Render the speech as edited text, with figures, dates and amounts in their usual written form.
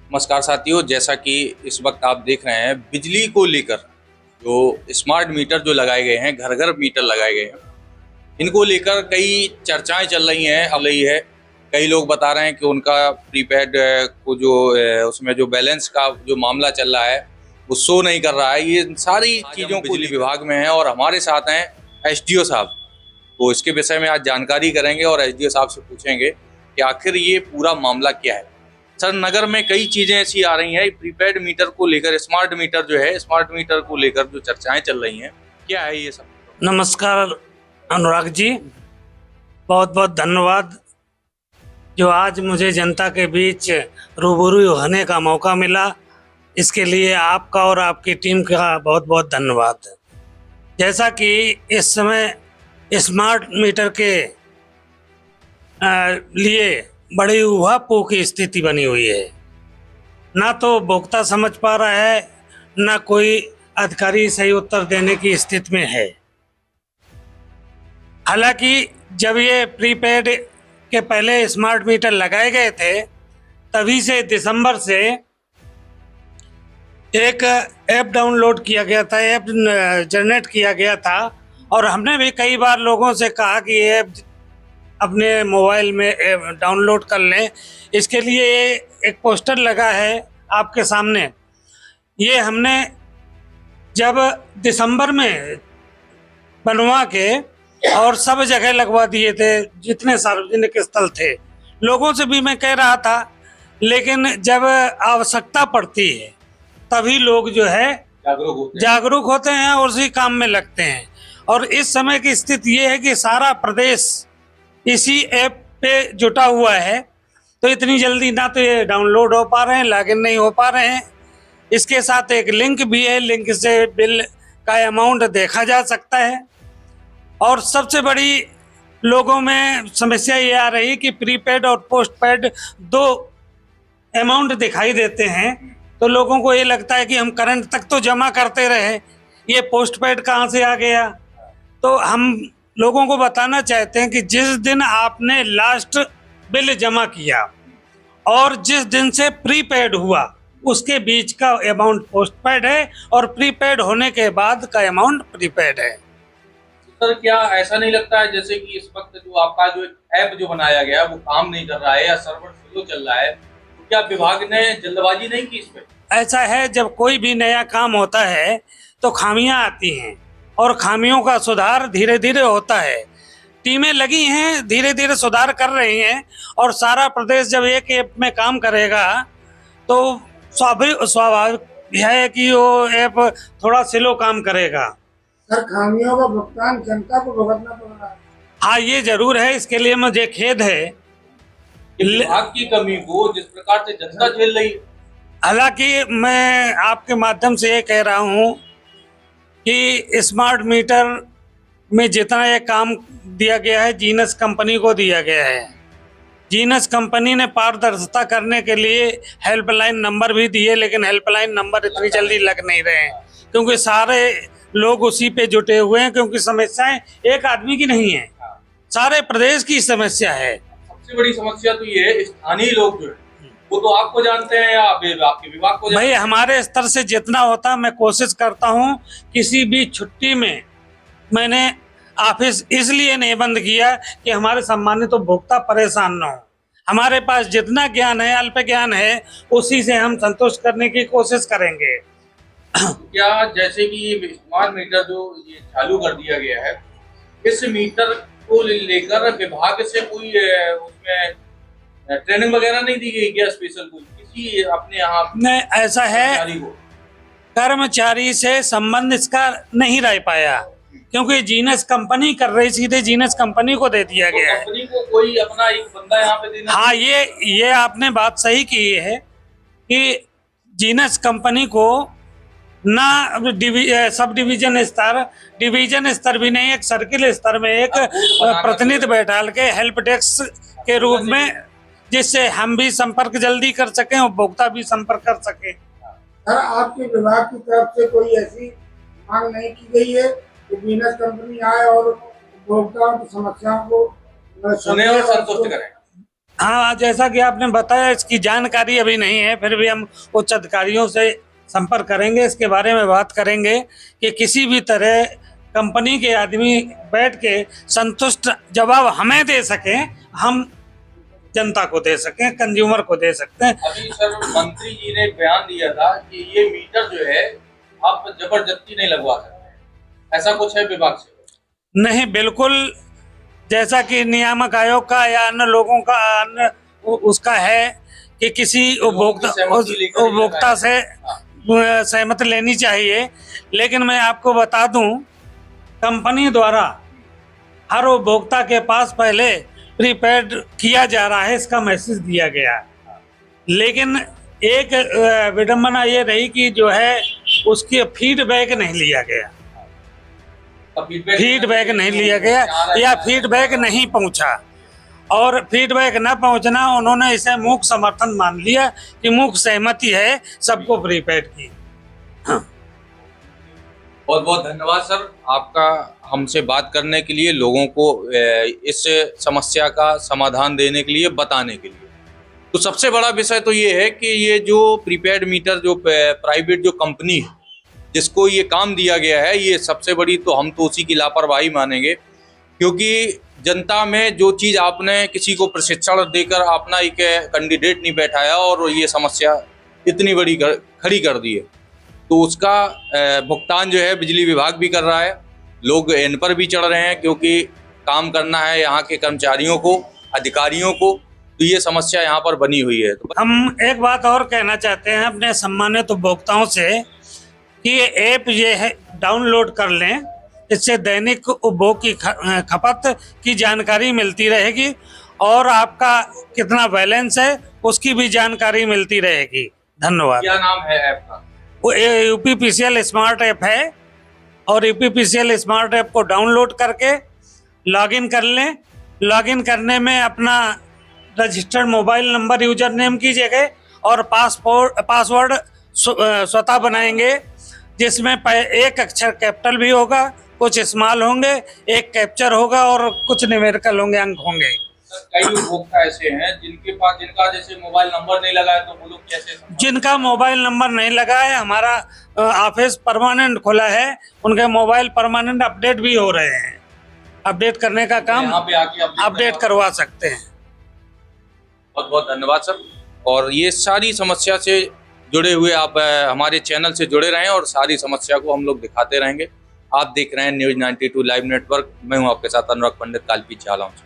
नमस्कार साथियों, जैसा कि इस वक्त आप देख रहे हैं बिजली को लेकर जो स्मार्ट मीटर जो लगाए गए हैं, घर घर मीटर लगाए गए हैं, इनको लेकर कई चर्चाएं चल रही हैं। अब रही है, कई लोग बता रहे हैं कि उनका प्रीपेड को जो उसमें जो बैलेंस का जो मामला चल रहा है वो शो नहीं कर रहा है। ये सारी चीज़ों को बिजली विभाग में है और हमारे साथ हैं एसडीओ साहब। तो इसके विषय में आज जानकारी करेंगे और एसडीओ साहब से पूछेंगे कि आखिर ये पूरा मामला क्या है। सर, नगर में कई चीजें ऐसी आ रही हैं प्रीपेड मीटर को लेकर, स्मार्ट मीटर जो है, स्मार्ट मीटर को लेकर जो चर्चाएं चल रही हैं, क्या है ये सब? नमस्कार अनुराग जी, बहुत बहुत धन्यवाद जो आज मुझे जनता के बीच रूबरू होने का मौका मिला। इसके लिए आपका और आपकी टीम का बहुत बहुत धन्यवाद। जैसा कि इस समय स्मार्ट मीटर के लिए बड़ी उहापोह की स्थिति बनी हुई है। ना तो उपभोक्ता समझ पा रहा है, ना कोई अधिकारी सही उत्तर देने की स्थिति में है। हालांकि जब ये प्रीपेड के पहले स्मार्ट मीटर लगाए गए थे, तभी से दिसंबर से एक ऐप डाउनलोड किया गया था, ऐप जनरेट किया गया था। और हमने भी कई बार लोगों से कहा कि ये ऐप अपने मोबाइल में डाउनलोड कर लें। इसके लिए एक पोस्टर लगा है आपके सामने। ये हमने जब दिसंबर में बनवा के और सब जगह लगवा दिए थे, जितने सार्वजनिक स्थल थे। लोगों से भी मैं कह रहा था, लेकिन जब आवश्यकता पड़ती है तभी लोग जो है जागरूक होते हैं और उसी काम में लगते हैं। और इस समय की स्थिति ये है कि सारा प्रदेश इसी ऐप पे जुटा हुआ है, तो इतनी जल्दी ना तो ये डाउनलोड हो पा रहे हैं, लॉगिन नहीं हो पा रहे हैं। इसके साथ एक लिंक भी है, लिंक से बिल का अमाउंट देखा जा सकता है। और सबसे बड़ी लोगों में समस्या ये आ रही कि प्रीपेड और पोस्टपेड दो अमाउंट दिखाई देते हैं, तो लोगों को ये लगता है कि हम करंट तक तो जमा करते रहे, ये पोस्टपेड कहाँ से आ गया। तो हम लोगों को बताना चाहते हैं कि जिस दिन आपने लास्ट बिल जमा किया और जिस दिन से प्रीपेड हुआ, उसके बीच का अमाउंट पोस्टपेड है और प्रीपेड होने के बाद का अमाउंट प्रीपेड है। सर, क्या ऐसा नहीं लगता है जैसे कि इस वक्त जो आपका जो ऐप जो बनाया गया वो काम नहीं कर रहा है या सर्वर स्लो चल रहा है, तो क्या विभाग ने जल्दबाजी नहीं की इसमें? ऐसा है, जब कोई भी नया काम होता है तो खामियां आती हैं और खामियों का सुधार धीरे धीरे होता है। टीमें लगी हैं, धीरे धीरे सुधार कर रही हैं। और सारा प्रदेश जब एक ऐप में काम करेगा तो स्वाभाविक है कि वो ऐप थोड़ा स्लो काम करेगा। सर, खामियों का भुगतान जनता को भुगतना पड़ रहा है। हाँ, ये जरूर है, इसके लिए मुझे खेद है विभाग की कमी को जिस प्रकार से जनता झेल रही है। हालांकि मैं आपके माध्यम से ये कह रहा हूँ कि स्मार्ट मीटर में जितना ये काम दिया गया है, जीनस कंपनी को दिया गया है। जीनस कंपनी ने पारदर्शिता करने के लिए हेल्पलाइन नंबर भी दिए, लेकिन हेल्पलाइन नंबर इतनी जल्दी लग नहीं रहे हैं, क्योंकि सारे लोग उसी पे जुटे हुए हैं। क्योंकि समस्याएं एक आदमी की नहीं है, सारे प्रदेश की समस्या है। सबसे बड़ी समस्या तो ये है, स्थानीय लोग जो है वो तो आपको जानते हैं या आपके विभाग को? भाई, हमारे स्तर से जितना होता मैं कोशिश करता हूँ। किसी भी छुट्टी में मैंने ऑफिस इसलिए नहीं बंद किया कि हमारे सम्मानित उपभोक्ता परेशान न हो। हमारे पास जितना ज्ञान है, अल्प ज्ञान है, उसी से हम संतुष्ट करने की कोशिश करेंगे। क्या जैसे कि स्मार्ट मीटर जो ये चालू कर दिया गया है, इस मीटर को लेकर विभाग से कोई उसमें ट्रेनिंग वगैरह नहीं दी गई क्या? स्पेशल कोई किसी अपने यहाँ नहीं, ऐसा है, कर्मचारी से संबंध इसका नहीं रह पाया, क्योंकि जीनस कंपनी कर रही, सीधे जीनस कंपनी को दे दिया गया है। कंपनी को कोई अपना एक बंदा यहाँ पे देना। हाँ, ये आपने बात सही की है कि जीनस कंपनी को ना सब डिवीजन स्तर, डिवीजन स्तर भी नहीं, एक सर्किल स्तर में एक प्रतिनिधि बैठाल के हेल्प डेस्क के रूप में, जिससे हम भी संपर्क जल्दी कर सकें, उपभोक्ता भी संपर्क कर सके। सर, आपके विभाग की तरफ से कोई ऐसी मांग नहीं की गई है कि जीनस कंपनी आए और उपभोक्ताओं की समस्याओं को सुने और संतुष्ट करें? हाँ, जैसा कि आपने बताया, इसकी जानकारी अभी नहीं है, फिर भी हम उच्च अधिकारियों से संपर्क करेंगे, इसके बारे में बात करेंगे कि किसी भी तरह कंपनी के आदमी बैठ के संतुष्ट जवाब हमें दे सकें, हम जनता को दे सकें, कंज्यूमर को दे सकते हैं। अभी सर मंत्री जी ने बयान दिया था कि ये मीटर जो है आप जबरदस्ती नहीं लगवा सकते, ऐसा कुछ है विभाग से? नहीं, बिल्कुल, जैसा कि नियामक आयोग का या अन्य लोगों का अन्य उसका है कि किसी उपभोक्ता से सहमति लेनी चाहिए। लेकिन मैं आपको बता दूं, कंपनी द्वारा हर उपभोक्ता के पास पहले प्रीपेड किया जा रहा है, इसका मैसेज दिया गया है। लेकिन एक विडंबना ये रही कि जो है उसकी फीडबैक नहीं लिया गया, फीडबैक नहीं लिया गया या फीडबैक नहीं पहुंचा, और फीडबैक न पहुंचना उन्होंने इसे मूक समर्थन मान लिया कि मूक सहमति है सबको प्रीपेड की। बहुत बहुत धन्यवाद सर आपका हमसे बात करने के लिए, लोगों को इस समस्या का समाधान देने के लिए, बताने के लिए। तो सबसे बड़ा विषय तो ये है कि ये जो प्रीपेड मीटर जो प्राइवेट जो कंपनी है जिसको ये काम दिया गया है, ये सबसे बड़ी तो हम तो उसी की लापरवाही मानेंगे, क्योंकि जनता में जो चीज़ आपने किसी को प्रशिक्षण देकर अपना एक कैंडिडेट नहीं बैठाया और ये समस्या इतनी बड़ी खड़ी कर दी है, तो उसका भुगतान जो है बिजली विभाग भी कर रहा है, लोग इन पर भी चढ़ रहे हैं, क्योंकि काम करना है यहाँ के कर्मचारियों को, अधिकारियों को, तो ये समस्या यहाँ पर बनी हुई है। तो हम एक बात और कहना चाहते हैं अपने सम्मानित उपभोक्ताओं से कि ये ऐप ये है डाउनलोड कर लें, इससे दैनिक उपभोग की खपत की जानकारी मिलती रहेगी और आपका कितना बैलेंस है उसकी भी जानकारी मिलती रहेगी। धन्यवाद। क्या नाम है ऐप का? वो यूपीपीसीएल स्मार्ट ऐप है, और यूपीपीसीएल स्मार्ट ऐप को डाउनलोड करके लॉगिन कर लें। लॉगिन करने में अपना registered mobile number user name कीजिएगा और पासवर्ड स्वतः बनाएंगे, जिसमें एक अक्षर कैपिटल भी होगा, कुछ स्मॉल होंगे, एक कैप्चर होगा और कुछ न्यूमेरिकल होंगे, अंक होंगे। कई उपभोक्ता ऐसे हैं जिनका जैसे मोबाइल नंबर नहीं लगा है, तो वो लोग कैसे? जिनका मोबाइल नंबर नहीं लगा है, हमारा ऑफिस परमानेंट खुला है, उनके मोबाइल परमानेंट अपडेट भी हो रहे हैं, अपडेट करने का काम यहाँ पे आके अपडेट करवा सकते हैं। बहुत बहुत धन्यवाद सर। और ये सारी समस्या से जुड़े हुए आप हमारे चैनल से जुड़े रहें और सारी समस्या को हम लोग दिखाते रहेंगे। आप देख रहे हैं न्यूज़ 92 लाइव नेटवर्क। मैं हूं आपके साथ अनुराग पंडित, कालपीछे झालावाड़ से।